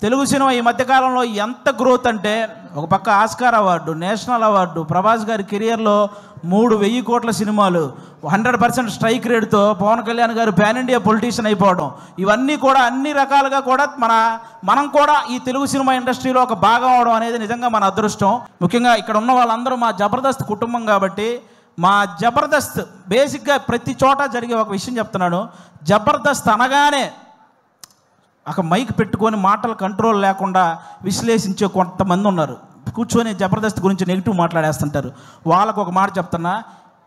Telugu cinema ఈ మధ్యకాలంలో ఎంత గ్రోత్ అంటే, ఒక పక్క Oscar award, national award, Prabhas గారి కెరియర్లో 3,000 కోట్ల సినిమాలు, 100% స్ట్రైక్ రేట్తో పవన్ కళ్యాణ్ గారు పాన్ ఇండియా పొలిటీషియన్ అయిపోవడం, ఇవన్నీ కూడా అన్ని రకాలుగా కూడా మనం కూడా ఈ తెలుగు సినిమా ఇండస్ట్రీలో ఒక భాగం అవడం అనేది నిజంగా మన అదృష్టం. ముఖ్యంగా ఇక్కడ ఉన్న వాళ్ళందరూ మా జబర్దస్త్ కుటుంబం కాబట్టి, మా జబర్దస్త్ బేసిక్గా ప్రతి చోట జరిగే ఒక విషయం చెప్తున్నాను. జబర్దస్త్ అనగానే ఒక మైక్ పెట్టుకొని మాటలు కంట్రోల్ లేకుండా విశ్లేషించే కొంతమంది ఉన్నారు. కూర్చొని జబర్దస్త్ గురించి నెగిటివ్ మాట్లాడేస్తుంటారు. వాళ్ళకు ఒక మాట చెప్తున్నా,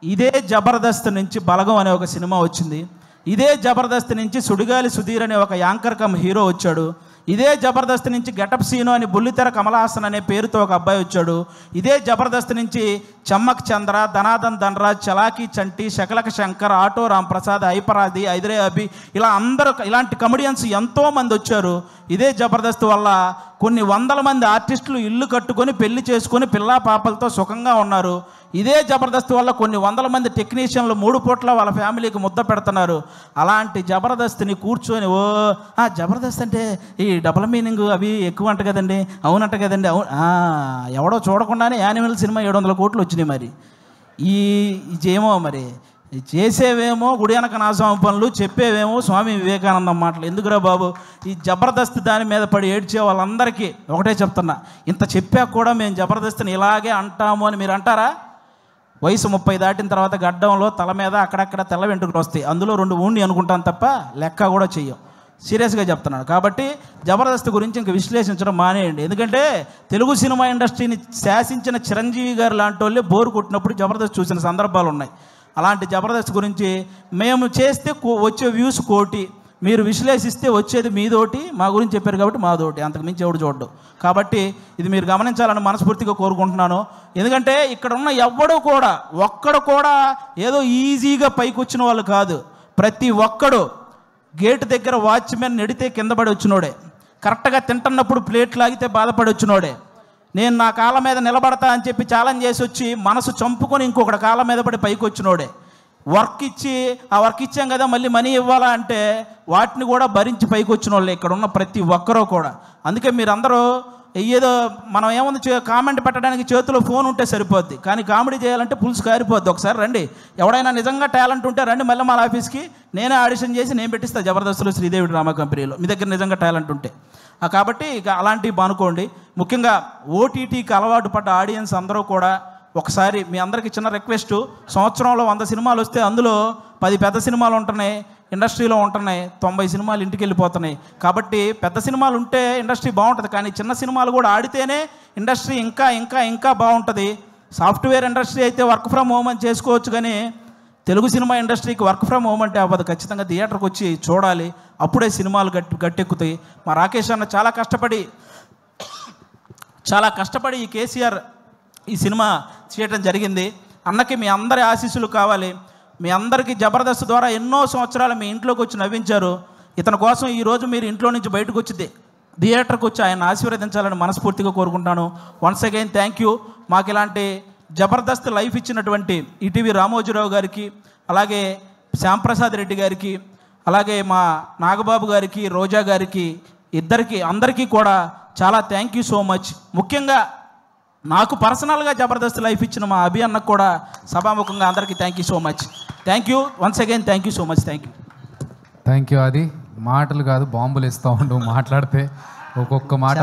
ఇదే జబర్దస్త్ నుంచి బలగం అనే ఒక సినిమా వచ్చింది. ఇదే జబర్దస్త్ నుంచి సుడిగాలి సుధీర్ అనే ఒక యాంకర్ కమ్ హీరో వచ్చాడు. ఇదే జబర్దస్త్ నుంచి గెటప్ సీను అని బుల్లితెర కమలాసన్ అనే పేరుతో ఒక అబ్బాయి వచ్చాడు. ఇదే జబర్దస్త్ నుంచి చమ్మక్ చంద్ర, ధనాదన్ ధనరాజ్, చలాకీ చంటి, శకలక శంకర్, ఆటో రాంప్రసాద్, హైపరాది, హైదరే అభి, ఇలా అందరూ ఇలాంటి కమెడియన్స్ ఎంతోమంది వచ్చారు. ఇదే జబర్దస్త్ వల్ల కొన్ని వందల మంది ఆర్టిస్టులు ఇల్లు కట్టుకొని పెళ్లి చేసుకొని పిల్లా పాపలతో సుఖంగా ఉన్నారు. ఇదే జబర్దస్త్ వల్ల కొన్ని వందల మంది టెక్నీషియన్లు 3 పూట్ల వాళ్ళ ఫ్యామిలీకి ముద్ద పెడుతున్నారు. అలాంటి జబర్దస్త్ని కూర్చొని జబర్దస్త్ అంటే ఈ డబుల్ మీనింగ్ అవి ఎక్కువ అంట కదండి, అవునంట కదండి, అవును ఎవడో చూడకుండానే యానిమల్ సినిమా 700 కోట్లు వచ్చినాయి. మరి ఇదేమో మరి చేసేవేమో గుడి వెనక నాశనం పనులు, చెప్పేవేమో స్వామి వివేకానందం మాటలు. ఎందుకురా బాబు, ఈ జబర్దస్త్ దాని మీద పడి ఏడ్చే వాళ్ళందరికీ ఒకటే చెప్తున్నా, ఇంత చెప్పాక కూడా మేము జబర్దస్త్ని ఇలాగే అంటాము అని మీరు అంటారా? వయసు 30 దాటిన తర్వాత గడ్డంలో తల మీద అక్కడక్కడ తెల్ల వెంట్రుకలు వస్తాయి. అందులో 2 ఊండి అనుకుంటాను తప్ప లెక్క కూడా చెయ్యం. సీరియస్గా చెప్తున్నాను. కాబట్టి జబర్దస్త్ గురించి ఇంక విశ్లేషించడం మానేయండి. ఎందుకంటే తెలుగు సినిమా ఇండస్ట్రీని శాసించిన చిరంజీవి గారు లాంటి వాళ్ళే బోరు కొట్టినప్పుడు జబర్దస్త్ చూసిన సందర్భాలు ఉన్నాయి. అలాంటి జబర్దస్త్ గురించి మేము చేస్తే వచ్చే వ్యూస్ 1 కోటి, మీరు విశ్లేషిస్తే వచ్చేది మీదోటి, మా గురించి చెప్పారు కాబట్టి మాదోటి, అంతకుమించి ఎవడు చూడ్డు. కాబట్టి ఇది మీరు గమనించాలని మనస్ఫూర్తిగా కోరుకుంటున్నాను. ఎందుకంటే ఇక్కడ ఉన్న ఒక్కడు కూడా ఏదో ఈజీగా పైకి వచ్చిన వాళ్ళు కాదు. ప్రతి ఒక్కడు గేటు దగ్గర వాచ్మెన్ నెడితే కింద పడి వచ్చినోడే, కరెక్ట్గా తింటున్నప్పుడు ప్లేట్ లాగితే బాధపడి వచ్చినోడే, నేను నా కాళ్ళ మీద నిలబడతా అని చెప్పి ఛాలెంజ్ చేసి వచ్చి మనసు చంపుకొని ఇంకొకటి కాళ్ళ మీద పడి పైకి వచ్చినోడే, వర్క్ ఇచ్చి ఆ వర్క్ ఇచ్చాం కదా మళ్ళీ మనీ ఇవ్వాలా అంటే వాటిని కూడా భరించి పైకి వచ్చిన వాళ్ళే ఇక్కడ ఉన్న ప్రతి ఒక్కరూ కూడా. అందుకే మీరందరూ ఏదో మనం ఏముంది కామెంట్ పెట్టడానికి చేతిలో ఫోన్ ఉంటే సరిపోద్ది, కానీ కామెడీ చేయాలంటే పులుసు కారిపోద్ది. ఒకసారి రండి, ఎవడైనా నిజంగా టాలెంట్ ఉంటే రండి మళ్ళీ మా ఆఫీస్కి, నేనే ఆడిషన్ చేసి నేను పెట్టిస్తాను జబర్దస్త్లో శ్రీదేవి డ్రామా కంపెనీలో, మీ దగ్గర నిజంగా టాలెంట్ ఉంటే. కాబట్టి ఇక అలాంటివి బానుకోండి. ముఖ్యంగా ఓటీటీకి అలవాటు పడ్డ ఆడియన్స్ అందరూ కూడా ఒకసారి మీ అందరికీ చిన్న రిక్వెస్ట్, సంవత్సరంలో 100 సినిమాలు వస్తే అందులో 10 పెద్ద సినిమాలు ఉంటున్నాయి, ఇండస్ట్రీలో ఉంటున్నాయి, 90 సినిమాలు ఇంటికి వెళ్ళిపోతున్నాయి. కాబట్టి పెద్ద సినిమాలు ఉంటే ఇండస్ట్రీ బాగుంటుంది, కానీ చిన్న సినిమాలు కూడా ఆడితేనే ఇండస్ట్రీ ఇంకా ఇంకా ఇంకా బాగుంటుంది. సాఫ్ట్వేర్ ఇండస్ట్రీ అయితే వర్క్ ఫ్రమ్ హోమ్ అని చేసుకోవచ్చు, కానీ తెలుగు సినిమా ఇండస్ట్రీకి వర్క్ ఫ్రమ్ హోమ్ అంటే అవ్వదు. ఖచ్చితంగా థియేటర్కి వచ్చి చూడాలి, అప్పుడే సినిమాలు గట్టెక్కుతాయి. మా రాకేష్ అన్న చాలా కష్టపడి ఈ కేసీఆర్ ఈ సినిమా చేయడం జరిగింది. అన్నకి మీ అందరి ఆశీస్సులు కావాలి. మీ అందరికీ జబర్దస్త్ ద్వారా ఎన్నో సంవత్సరాలు మీ ఇంట్లోకి వచ్చి నవ్వించారు. ఇతని కోసం ఈరోజు మీరు ఇంట్లో నుంచి బయటకు వచ్చి థియేటర్కి వచ్చి ఆయన ఆశీర్వదించాలని మనస్ఫూర్తిగా కోరుకుంటాను. Once again thank you. మాకు ఇలాంటి జబర్దస్త్ లైఫ్ ఇచ్చినటువంటి ఈటీవీ రామోజీరావు గారికి, అలాగే శ్యాంప్రసాద్ రెడ్డి గారికి, అలాగే మా నాగబాబు గారికి, రోజా గారికి, అందరికీ కూడా చాలా థ్యాంక్ యూ సో మచ్. ముఖ్యంగా నాకు పర్సనల్గా జబర్దస్త్ లైఫ్ ఇచ్చిన మా అభి అన్నకు కూడా సభాముఖంగా అందరికీ thank you so much. Thank you once again, thank you so much. Thank you. అది మాటలు కాదు, బాంబులు ఇస్తూ ఉండు, మాట్లాడితే ఒక్కొక్క మాట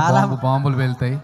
బాంబులు వెళ్తాయి.